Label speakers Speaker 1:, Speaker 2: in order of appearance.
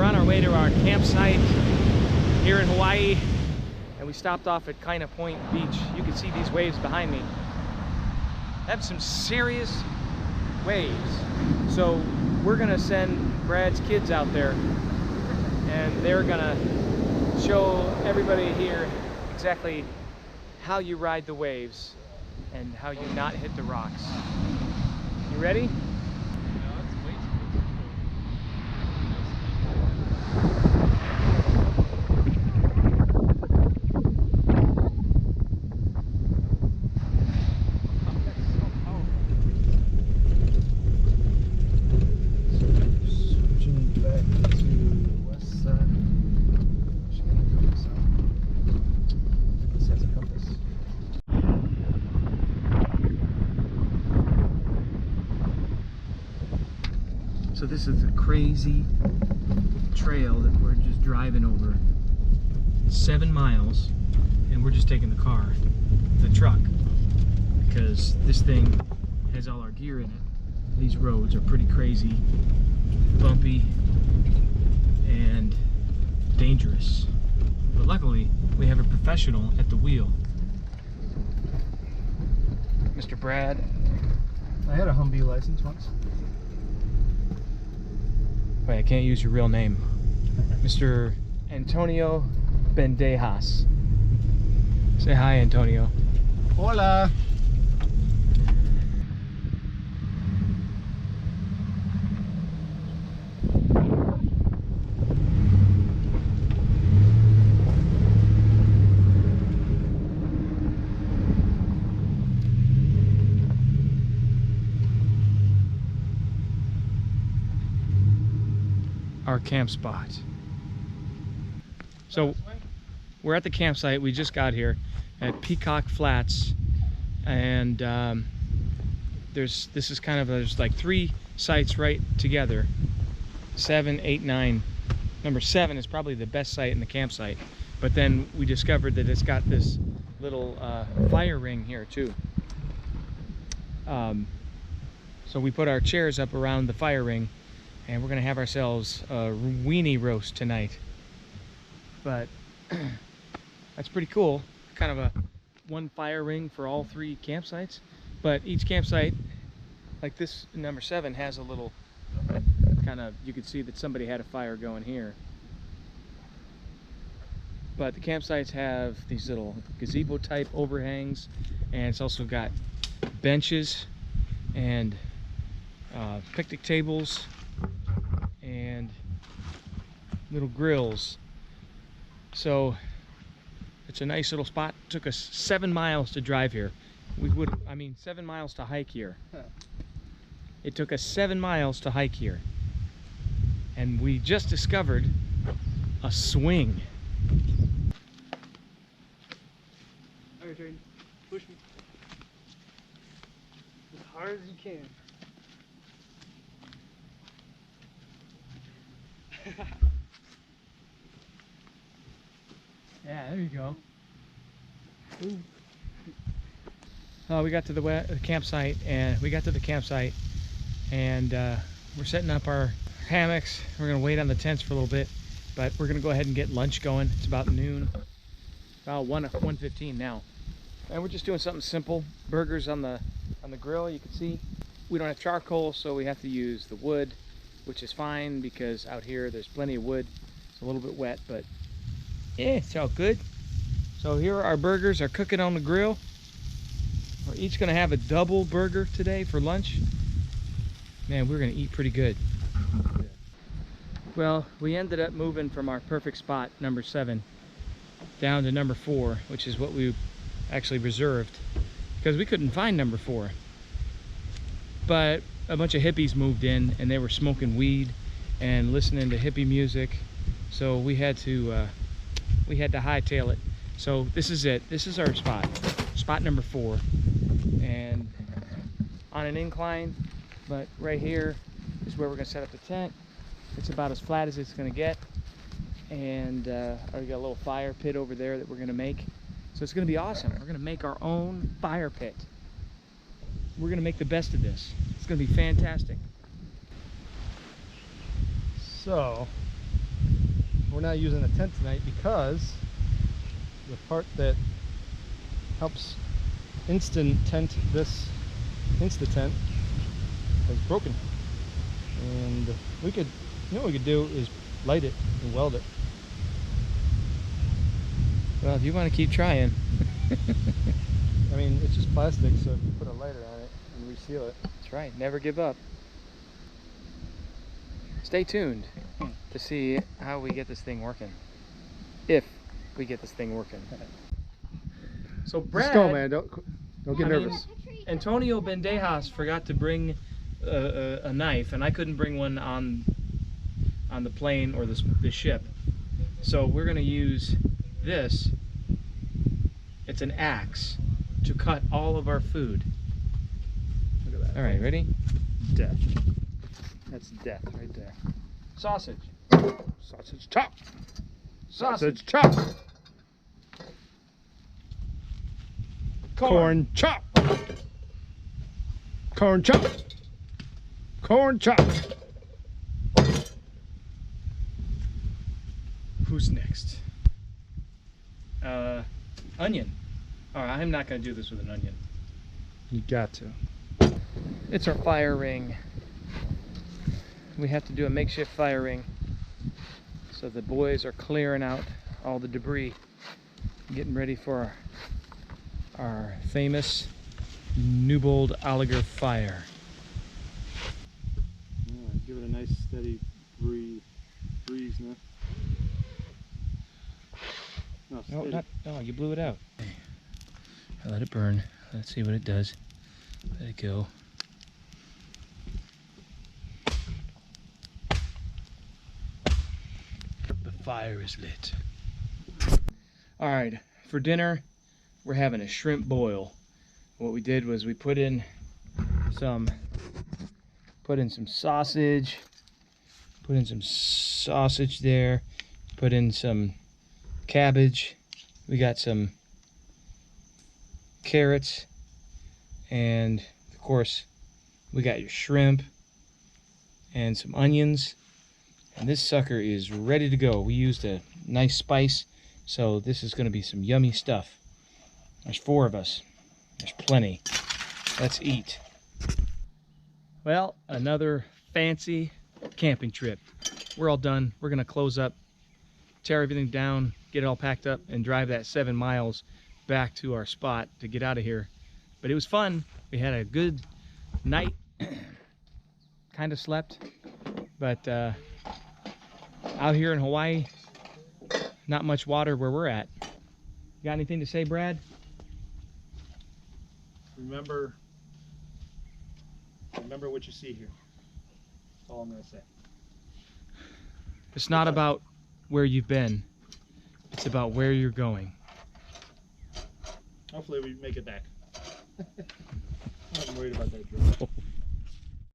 Speaker 1: We're on our way to our campsite here in Hawaii, and we stopped off at Kaina Point Beach. You can see these waves behind me. Have some serious waves. So we're gonna send Brad's kids out there, and they're gonna show everybody here exactly how you ride the waves and how you not hit the rocks. You ready? So this is a crazy trail that we're just driving over. 7 miles, and we're just taking the car, the truck, because this thing has all our gear in it. These roads are pretty crazy, bumpy, and dangerous. But luckily, we have a professional at the wheel. Mr. Brad.
Speaker 2: I had a Humvee license once.
Speaker 1: Wait, I can't use your real name. Mr. Antonio Bendejas. Say hi, Antonio.
Speaker 2: Hola.
Speaker 1: Our camp spot. So we're at the campsite. We just got here at Peacock Flats, and this is kind of there's like 3 sites right together. 7, 8, 9. Number 7 is probably the best site in the campsite, but then we discovered that it's got this little fire ring here too. So we put our chairs up around the fire ring, and we're gonna have ourselves a weenie roast tonight. But that's pretty cool. Kind of a one fire ring for all 3 campsites. But each campsite, like this number 7, has a little kind of, you can see that somebody had a fire going here. But the campsites have these little gazebo type overhangs, and it's also got benches and picnic tables and little grills. So it's a nice little spot. It took us 7 miles to drive here. 7 miles to hike here. It took us 7 miles to hike here. And we just discovered a swing.
Speaker 2: Alright, Jordan, push me. As hard as you can.
Speaker 1: Yeah, there you go. Ooh. We got to the campsite, and we're setting up our hammocks. We're gonna wait on the tents for a little bit, but we're gonna go ahead and get lunch going. It's about noon, about 1:15 now, and we're just doing something simple. Burgers on the grill. You can see we don't have charcoal, so we have to use the wood, which is fine because out here there's plenty of wood. It's a little bit wet, but yeah, it's all good. So here are our burgers are cooking on the grill. We're each gonna have a double burger today for lunch. Man, we're gonna eat pretty good. Well, we ended up moving from our perfect spot, number 7, down to number 4, which is what we actually reserved, because we couldn't find number 4. But a bunch of hippies moved in, and they were smoking weed and listening to hippie music, so we had to hightail it. So this is it. This is our spot number 4, and on an incline. But right here is where we're gonna set up the tent. It's about as flat as it's gonna get, and we got a little fire pit over there that we're gonna make. So it's gonna be awesome. We're gonna make our own fire pit. We're gonna make the best of this. It's gonna be fantastic.
Speaker 2: So, we're not using a tent tonight because the part that helps Insta-tent this Insta-tent is broken. And we could, you know what we could do is light it and weld it.
Speaker 1: Well, if you want to keep trying.
Speaker 2: I mean, it's just plastic, so if you put a lighter on it and reseal it.
Speaker 1: That's right, never give up. Stay tuned to see how we get this thing working. If we get this thing working. So Brad,
Speaker 2: Just go, man. Don't get nervous.
Speaker 1: Antonio Bandejas forgot to bring a knife, and I couldn't bring one on the plane or the ship. So we're going to use this. It's an axe to cut all of our food.
Speaker 2: Look at that.
Speaker 1: All right, ready?
Speaker 2: Death. That's death right there.
Speaker 1: Sausage.
Speaker 2: Sausage chop.
Speaker 1: Sausage.
Speaker 2: chop.
Speaker 1: Corn.
Speaker 2: chop. Corn chop. Corn chop.
Speaker 1: Who's next? Onion. All right, I'm not going to do this with an onion.
Speaker 2: You got to.
Speaker 1: It's our fire ring. We have to do a makeshift fire ring. So the boys are clearing out all the debris, getting ready for our famous Newbold Oliger fire.
Speaker 2: Yeah, give it a nice steady breeze now. No, steady.
Speaker 1: No, you blew it out. I let it burn. Let's see what it does. Let it go. The fire is lit. All right, for dinner, we're having a shrimp boil. What we did was we put in some sausage, there, put in some cabbage. We got some carrots, and of course we got your shrimp and some onions, and this sucker is ready to go. We used a nice spice, so this is going to be some yummy stuff. There's 4 of us. There's plenty. Let's eat. Well, another fancy camping trip. We're all done. We're going to close up, tear everything down, get it all packed up, and drive that 7 miles back to our spot to get out of here. But it was fun. We had a good night. Kind of slept, but out here in Hawaii, not much water where we're at. You got anything to say, Brad?
Speaker 2: Remember what you see here. That's all I'm going to say.
Speaker 1: It's not about where you've been. It's about where you're going.
Speaker 2: Hopefully we make it back. I'm not worried about that drill.